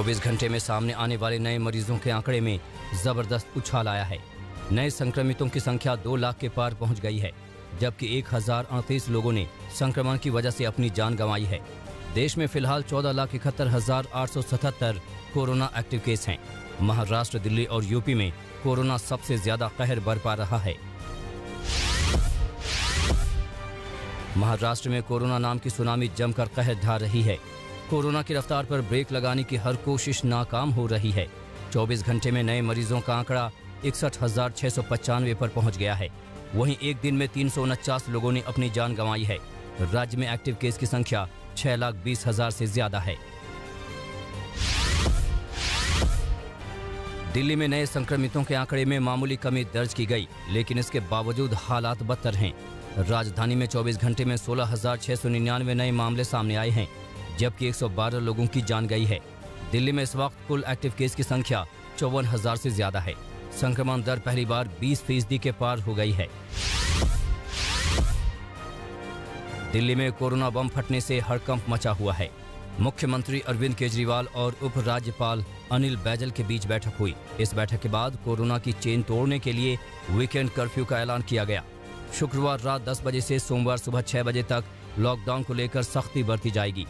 24 घंटे में सामने आने वाले नए मरीजों के आंकड़े में जबरदस्त उछाल आया है। नए संक्रमितों की संख्या 2 लाख के पार पहुंच गई है, जबकि 1038 लोगों ने संक्रमण की वजह से अपनी जान गंवाई है। देश में फिलहाल 14,71,877 कोरोना एक्टिव केस हैं। महाराष्ट्र, दिल्ली और यूपी में कोरोना सबसे ज्यादा कहर बरपा रहा है। महाराष्ट्र में कोरोना नाम की सुनामी जमकर कहर ढा रही है। कोरोना की रफ्तार पर ब्रेक लगाने की हर कोशिश नाकाम हो रही है। 24 घंटे में नए मरीजों का आंकड़ा 61,695 पर पहुंच गया है। वहीं एक दिन में 349 लोगों ने अपनी जान गंवाई है। राज्य में एक्टिव केस की संख्या 6,20,000 से ज्यादा है। दिल्ली में नए संक्रमितों के आंकड़े में मामूली कमी दर्ज की गई, लेकिन इसके बावजूद हालात बदतर हैं। राजधानी में 24 घंटे में 16,699 नए मामले सामने आए हैं, जबकि 112 लोगों की जान गई है। दिल्ली में इस वक्त कुल एक्टिव केस की संख्या 54,000 से ज्यादा है। संक्रमण दर पहली बार 20% के पार हो गई है। दिल्ली में कोरोना बम फटने से हड़कंप मचा हुआ है। मुख्यमंत्री अरविंद केजरीवाल और उपराज्यपाल अनिल बैजल के बीच बैठक हुई। इस बैठक के बाद कोरोना की चेन तोड़ने के लिए वीकेंड कर्फ्यू का ऐलान किया गया। शुक्रवार रात 10 बजे से सोमवार सुबह 6 बजे तक लॉकडाउन को लेकर सख्ती बरती जाएगी।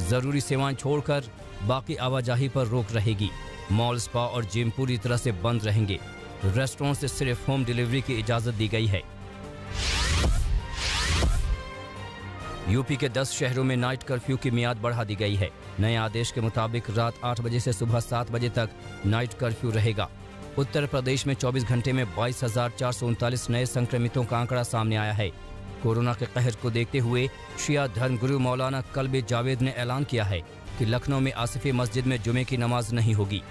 जरूरी सेवाएं छोड़कर बाकी आवाजाही पर रोक रहेगी। मॉल, स्पा और जिम पूरी तरह से बंद रहेंगे। रेस्टोरेंट से सिर्फ होम डिलीवरी की इजाजत दी गई है। यूपी के 10 शहरों में नाइट कर्फ्यू की मियाद बढ़ा दी गई है। नए आदेश के मुताबिक रात 8 बजे से सुबह 7 बजे तक नाइट कर्फ्यू रहेगा। उत्तर प्रदेश में 24 घंटे में 22,439 नए संक्रमितों का आंकड़ा सामने आया है। कोरोना के कहर को देखते हुए शिया धर्मगुरु मौलाना कल्बे जावेद ने ऐलान किया है कि लखनऊ में आसिफी मस्जिद में जुमे की नमाज नहीं होगी।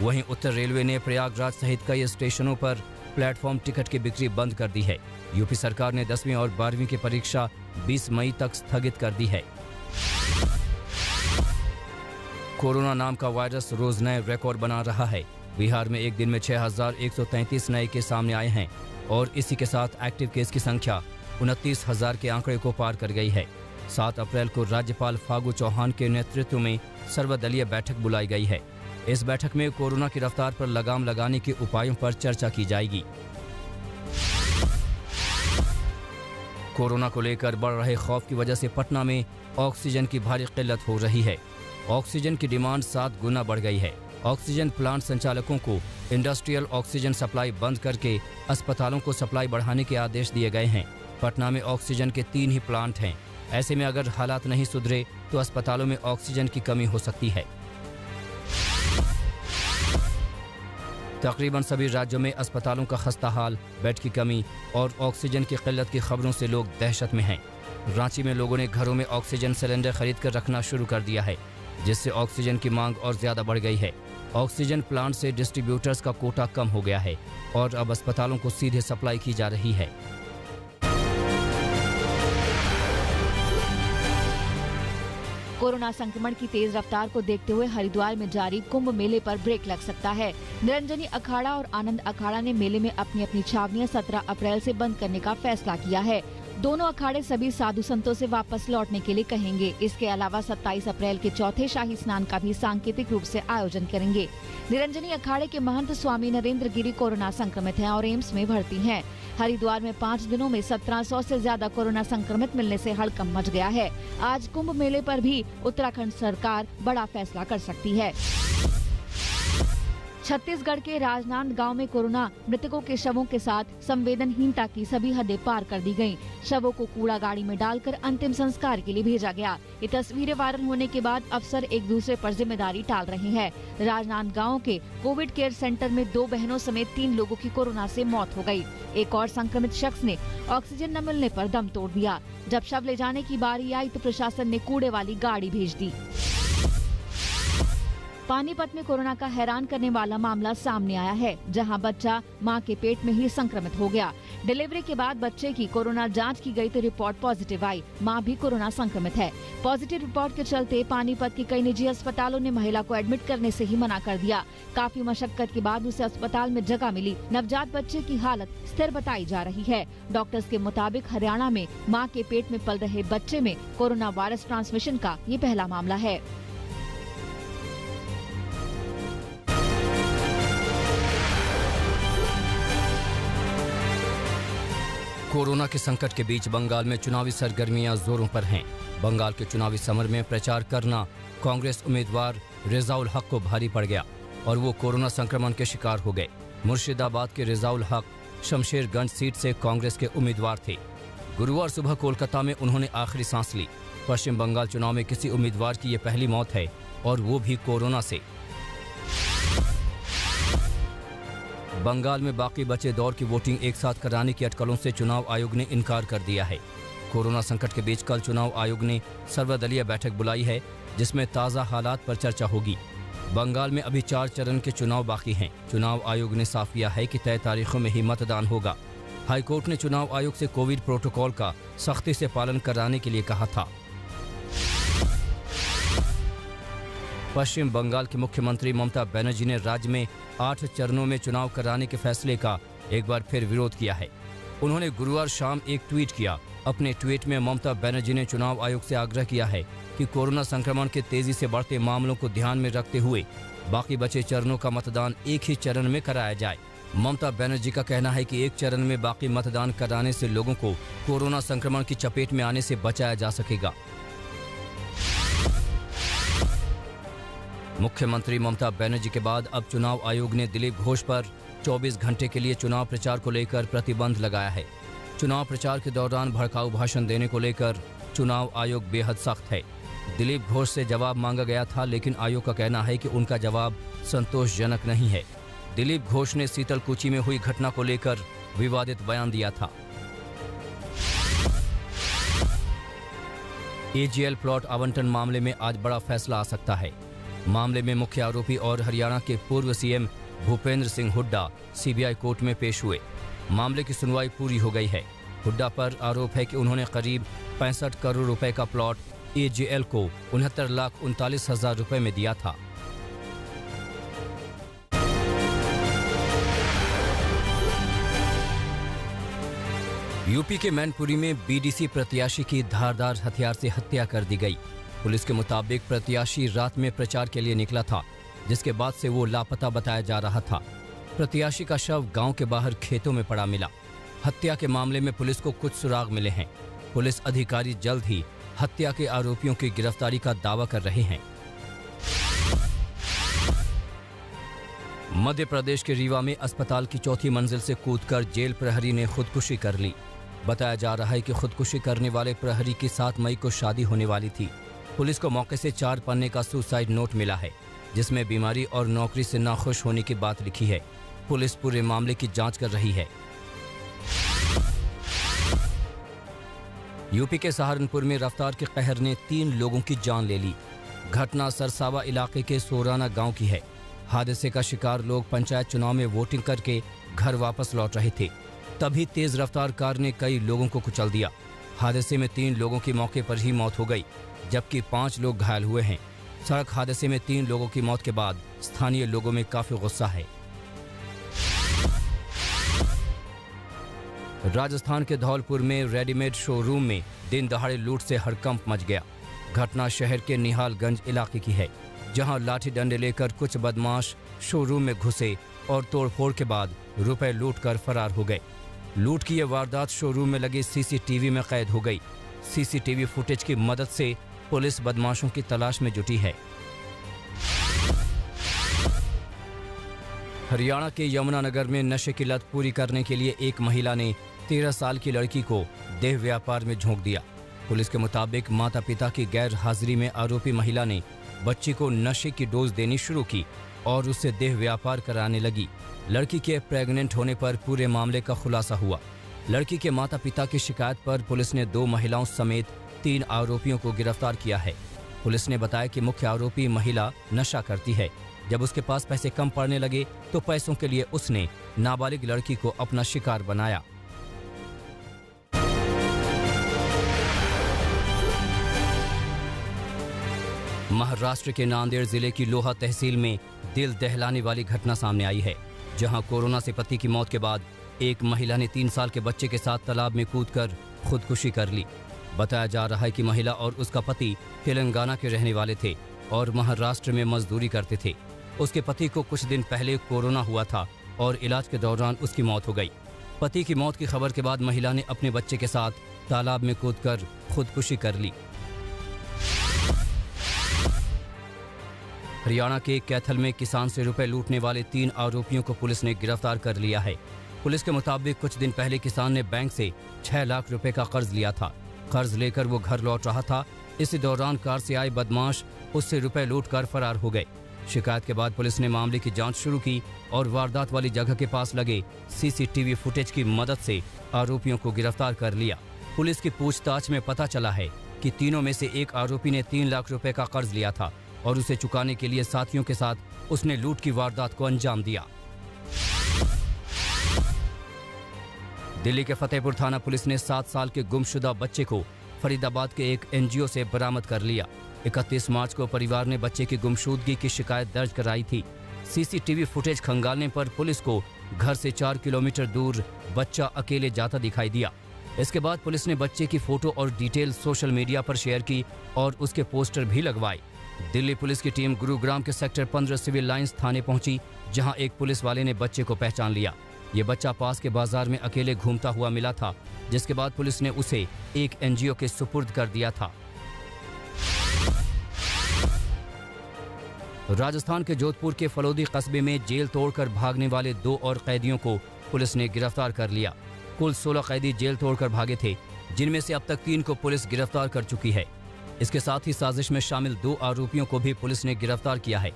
वहीं उत्तर रेलवे ने प्रयागराज सहित कई स्टेशनों पर प्लेटफॉर्म टिकट की बिक्री बंद कर दी है। यूपी सरकार ने 10वीं और 12वीं की परीक्षा 20 मई तक स्थगित कर दी है। कोरोना नाम का वायरस रोज नए रिकॉर्ड बना रहा है। बिहार में एक दिन में 6,133 नए केस सामने आए हैं और इसी के साथ एक्टिव केस की संख्या 29,000 के आंकड़े को पार कर गई है। 7 अप्रैल को राज्यपाल फागू चौहान के नेतृत्व में सर्वदलीय बैठक बुलाई गई है। इस बैठक में कोरोना की रफ्तार पर लगाम लगाने के उपायों पर चर्चा की जाएगी। कोरोना को लेकर बढ़ रहे खौफ की वजह से पटना में ऑक्सीजन की भारी किल्लत हो रही है। ऑक्सीजन की डिमांड 7 गुना बढ़ गई है। ऑक्सीजन प्लांट संचालकों को इंडस्ट्रियल ऑक्सीजन सप्लाई बंद करके अस्पतालों को सप्लाई बढ़ाने के आदेश दिए गए हैं। पटना में ऑक्सीजन के 3 ही प्लांट हैं। ऐसे में अगर हालात नहीं सुधरे तो अस्पतालों में ऑक्सीजन की कमी हो सकती है। तकरीबन सभी राज्यों में अस्पतालों का खस्ता हाल, बेड की कमी और ऑक्सीजन की किल्लत की खबरों से लोग दहशत में हैं। रांची में लोगों ने घरों में ऑक्सीजन सिलेंडर खरीद कर रखना शुरू कर दिया है, जिससे ऑक्सीजन की मांग और ज्यादा बढ़ गई है। ऑक्सीजन प्लांट से डिस्ट्रीब्यूटर्स का कोटा कम हो गया है और अब अस्पतालों को सीधे सप्लाई की जा रही है। कोरोना संक्रमण की तेज रफ्तार को देखते हुए हरिद्वार में जारी कुंभ मेले पर ब्रेक लग सकता है। निरंजनी अखाड़ा और आनंद अखाड़ा ने मेले में अपनी अपनी छावनियां 17 अप्रैल से बंद करने का फैसला किया है। दोनों अखाड़े सभी साधु संतों से वापस लौटने के लिए कहेंगे। इसके अलावा 27 अप्रैल के चौथे शाही स्नान का भी सांकेतिक रूप से आयोजन करेंगे। निरंजनी अखाड़े के महंत स्वामी नरेंद्र गिरी कोरोना संक्रमित हैं और एम्स में भर्ती हैं। हरिद्वार में 5 दिनों में 1700 से ज्यादा कोरोना संक्रमित मिलने से हड़कंप मच गया है। आज कुंभ मेले पर भी उत्तराखंड सरकार बड़ा फैसला कर सकती है। छत्तीसगढ़ के राजनांदगांव में कोरोना मृतकों के शवों के साथ संवेदनहीनता की सभी हदें पार कर दी गयी। शवों को कूड़ा गाड़ी में डालकर अंतिम संस्कार के लिए भेजा गया। ये तस्वीरें वायरल होने के बाद अफसर एक दूसरे पर जिम्मेदारी टाल रहे हैं। राजनांदगांव के कोविड केयर सेंटर में 2 बहनों समेत 3 लोगों की कोरोना से मौत हो गई। एक और संक्रमित शख्स ने ऑक्सीजन न मिलने पर दम तोड़ दिया। जब शव ले जाने की बारी आई तो प्रशासन ने कूड़े वाली गाड़ी भेज दी। पानीपत में कोरोना का हैरान करने वाला मामला सामने आया है, जहां बच्चा मां के पेट में ही संक्रमित हो गया। डिलीवरी के बाद बच्चे की कोरोना जांच की गई तो रिपोर्ट पॉजिटिव आई। मां भी कोरोना संक्रमित है। पॉजिटिव रिपोर्ट के चलते पानीपत के कई निजी अस्पतालों ने महिला को एडमिट करने से ही मना कर दिया। काफी मशक्कत के बाद उसे अस्पताल में जगह मिली। नवजात बच्चे की हालत स्थिर बताई जा रही है। डॉक्टर्स के मुताबिक हरियाणा में मां के पेट में पल रहे बच्चे में कोरोना वायरस ट्रांसमिशन का ये पहला मामला है। कोरोना के संकट के बीच बंगाल में चुनावी सरगर्मियां जोरों पर हैं। बंगाल के चुनावी समर में प्रचार करना कांग्रेस उम्मीदवार रेजाउल हक को भारी पड़ गया और वो कोरोना संक्रमण के शिकार हो गए। मुर्शिदाबाद के रेजाउल हक शमशेरगंज सीट से कांग्रेस के उम्मीदवार थे। गुरुवार सुबह कोलकाता में उन्होंने आखिरी सांस ली। पश्चिम बंगाल चुनाव में किसी उम्मीदवार की ये पहली मौत है और वो भी कोरोना से। बंगाल में बाकी बचे दौर की वोटिंग एक साथ कराने की अटकलों से चुनाव आयोग ने इनकार कर दिया है। कोरोना संकट के बीच कल चुनाव आयोग ने सर्वदलीय बैठक बुलाई है जिसमें ताज़ा हालात पर चर्चा होगी। बंगाल में अभी 4 चरण के चुनाव बाकी हैं। चुनाव आयोग ने साफ किया है कि तय तारीखों में ही मतदान होगा। हाईकोर्ट ने चुनाव आयोग से कोविड प्रोटोकॉल का सख्ती से पालन कराने के लिए कहा था। पश्चिम बंगाल के मुख्यमंत्री ममता बनर्जी ने राज्य में 8 चरणों में चुनाव कराने के फैसले का एक बार फिर विरोध किया है। उन्होंने गुरुवार शाम एक ट्वीट किया। अपने ट्वीट में ममता बनर्जी ने चुनाव आयोग से आग्रह किया है कि कोरोना संक्रमण के तेजी से बढ़ते मामलों को ध्यान में रखते हुए बाकी बचे चरणों का मतदान एक ही चरण में कराया जाए। ममता बनर्जी का कहना है कि एक चरण में बाकी मतदान कराने से लोगों को कोरोना संक्रमण की चपेट में आने से बचाया जा सकेगा। मुख्यमंत्री ममता बनर्जी के बाद अब चुनाव आयोग ने दिलीप घोष पर 24 घंटे के लिए चुनाव प्रचार को लेकर प्रतिबंध लगाया है। चुनाव प्रचार के दौरान भड़काऊ भाषण देने को लेकर चुनाव आयोग बेहद सख्त है। दिलीप घोष से जवाब मांगा गया था लेकिन आयोग का कहना है कि उनका जवाब संतोषजनक नहीं है। दिलीप घोष ने सीतलकुची में हुई घटना को लेकर विवादित बयान दिया था। एजीएल प्लॉट आवंटन मामले में आज बड़ा फैसला आ सकता है। मामले में मुख्य आरोपी और हरियाणा के पूर्व CM Bhupendra Singh Hooda CBI court में पेश हुए। मामले की सुनवाई पूरी हो गई है। हुड्डा पर आरोप है कि उन्होंने करीब 65 करोड़ रुपए का प्लॉट एजीएल को 69,39,000 रुपए में दिया था। यूपी के मैनपुरी में बीडीसी प्रत्याशी की धारदार हथियार से हत्या कर दी गई। पुलिस के मुताबिक प्रत्याशी रात में प्रचार के लिए निकला था, जिसके बाद से वो लापता बताया जा रहा था। प्रत्याशी का शव गांव के बाहर खेतों में पड़ा मिला। हत्या के मामले में पुलिस को कुछ सुराग मिले हैं। पुलिस अधिकारी जल्द ही हत्या के आरोपियों की गिरफ्तारी का दावा कर रहे हैं। मध्य प्रदेश के रीवा में अस्पताल की 4थी मंजिल से कूदकर जेल प्रहरी ने खुदकुशी कर ली। बताया जा रहा है कि खुदकुशी करने वाले प्रहरी की 7 मई को शादी होने वाली थी। पुलिस को मौके से 4 पन्ने का सुसाइड नोट मिला है, जिसमें बीमारी और नौकरी से नाखुश होने की बात लिखी है। पुलिस पूरे मामले की जांच कर रही है। यूपी के सहारनपुर में रफ्तार के कहर ने 3 लोगों की जान ले ली। घटना सरसावा इलाके के सोराना गांव की है। हादसे का शिकार लोग पंचायत चुनाव में वोटिंग करके घर वापस लौट रहे थे, तभी तेज रफ्तार कार ने कई लोगों को कुचल दिया। हादसे में 3 लोगों की मौके पर ही मौत हो गई, जबकि 5 लोग घायल हुए हैं। सड़क हादसे में 3 लोगों की मौत के बाद स्थानीय लोगों में काफी गुस्सा है। राजस्थान के धौलपुर में रेडीमेड शोरूम में दिन दहाड़े लूट से हड़कंप मच गया। घटना शहर के निहालगंज इलाके की है, जहां लाठी डंडे लेकर कुछ बदमाश शोरूम में घुसे और तोड़फोड़ के बाद रुपए लूट कर फरार हो गए। लूट की यह वारदात शोरूम में लगे सीसीटीवी में कैद हो गई। सीसीटीवी फुटेज की मदद से पुलिस बदमाशों की तलाश में जुटी है। हरियाणा के यमुनानगर में नशे की लत पूरी करने के लिए एक महिला ने 13 साल की लड़की को देह व्यापार में झोंक दिया। पुलिस के मुताबिक माता पिता की गैर हाजिरी में आरोपी महिला ने बच्ची को नशे की डोज देनी शुरू की और उससे देह व्यापार कराने लगी। लड़की के प्रेग्नेंट होने पर पूरे मामले का खुलासा हुआ। लड़की के माता पिता की शिकायत पर पुलिस ने 2 महिलाओं समेत 3 आरोपियों को गिरफ्तार किया है। पुलिस ने बताया कि मुख्य आरोपी महिला नशा करती है। जब उसके पास पैसे कम पड़ने लगे तो पैसों के लिए उसने नाबालिग लड़की को अपना शिकार बनाया। महाराष्ट्र के नांदेड़ जिले की लोहा तहसील में दिल दहलाने वाली घटना सामने आई है, जहां कोरोना से पति की मौत के बाद एक महिला ने 3 साल के बच्चे के साथ तालाब में कूदकर खुदकुशी कर ली। बताया जा रहा है कि महिला और उसका पति तेलंगाना के रहने वाले थे और महाराष्ट्र में मजदूरी करते थे। उसके पति को कुछ दिन पहले कोरोना हुआ था और इलाज के दौरान उसकी मौत हो गई। पति की मौत की खबर के बाद महिला ने अपने बच्चे के साथ तालाब में कूदकर खुदकुशी कर ली। हरियाणा के कैथल में किसान से रुपए लूटने वाले 3 आरोपियों को पुलिस ने गिरफ्तार कर लिया है। पुलिस के मुताबिक कुछ दिन पहले किसान ने बैंक से 6 लाख रुपए का कर्ज लिया था। कर्ज लेकर वो घर लौट रहा था। इसी दौरान कार से आए बदमाश उससे रुपए लूटकर फरार हो गए। शिकायत के बाद पुलिस ने मामले की जांच शुरू की और वारदात वाली जगह के पास लगे सीसीटीवी फुटेज की मदद से आरोपियों को गिरफ्तार कर लिया। पुलिस की पूछताछ में पता चला है कि तीनों में से एक आरोपी ने 3 लाख रुपए का कर्ज लिया था और उसे चुकाने के लिए साथियों के साथ उसने लूट की वारदात को अंजाम दिया। दिल्ली के फतेहपुर थाना पुलिस ने 7 साल के गुमशुदा बच्चे को फरीदाबाद के एक एनजीओ से बरामद कर लिया। 31 मार्च को परिवार ने बच्चे की गुमशुदगी की शिकायत दर्ज कराई थी। सीसीटीवी फुटेज खंगालने पर पुलिस को घर से 4 किलोमीटर दूर बच्चा अकेले जाता दिखाई दिया। इसके बाद पुलिस ने बच्चे की फोटो और डिटेल सोशल मीडिया पर शेयर की और उसके पोस्टर भी लगवाए। दिल्ली पुलिस की टीम गुरुग्राम के सेक्टर 15 सिविल लाइंस थाने पहुंची, जहां एक पुलिस वाले ने बच्चे को पहचान लिया। ये बच्चा पास के बाजार में अकेले घूमता हुआ मिला था, जिसके बाद पुलिस ने उसे एक एनजीओ के सुपुर्द कर दिया था। राजस्थान के जोधपुर के फलोदी कस्बे में जेल तोड़कर भागने वाले 2 और कैदियों को पुलिस ने गिरफ्तार कर लिया। कुल 16 कैदी जेल तोड़कर भागे थे, जिनमें से अब तक 3 को पुलिस गिरफ्तार कर चुकी है। इसके साथ ही साजिश में शामिल 2 आरोपियों को भी पुलिस ने गिरफ्तार किया है।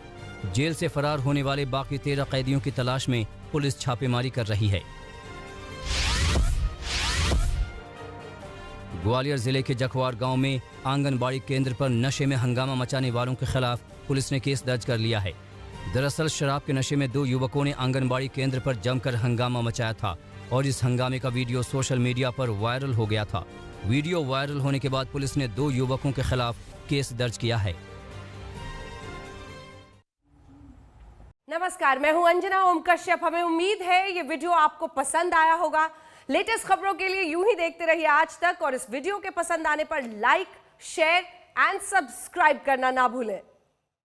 जेल से फरार होने वाले बाकी 13 कैदियों की तलाश में पुलिस छापेमारी कर रही है। ग्वालियर जिले के जखवार गांव में आंगनबाड़ी केंद्र पर नशे में हंगामा मचाने वालों के खिलाफ पुलिस ने केस दर्ज कर लिया है। दरअसल शराब के नशे में 2 युवकों ने आंगनबाड़ी केंद्र पर जमकर हंगामा मचाया था और इस हंगामे का वीडियो सोशल मीडिया पर वायरल हो गया था। वीडियो वायरल होने के बाद पुलिस ने 2 युवकों के खिलाफ केस दर्ज किया है। नमस्कार, मैं हूं अंजना ओम कश्यप। हमें उम्मीद है ये वीडियो आपको पसंद आया होगा। लेटेस्ट खबरों के लिए यूं ही देखते रहिए आज तक और इस वीडियो के पसंद आने पर लाइक, शेयर एंड सब्सक्राइब करना ना भूलें।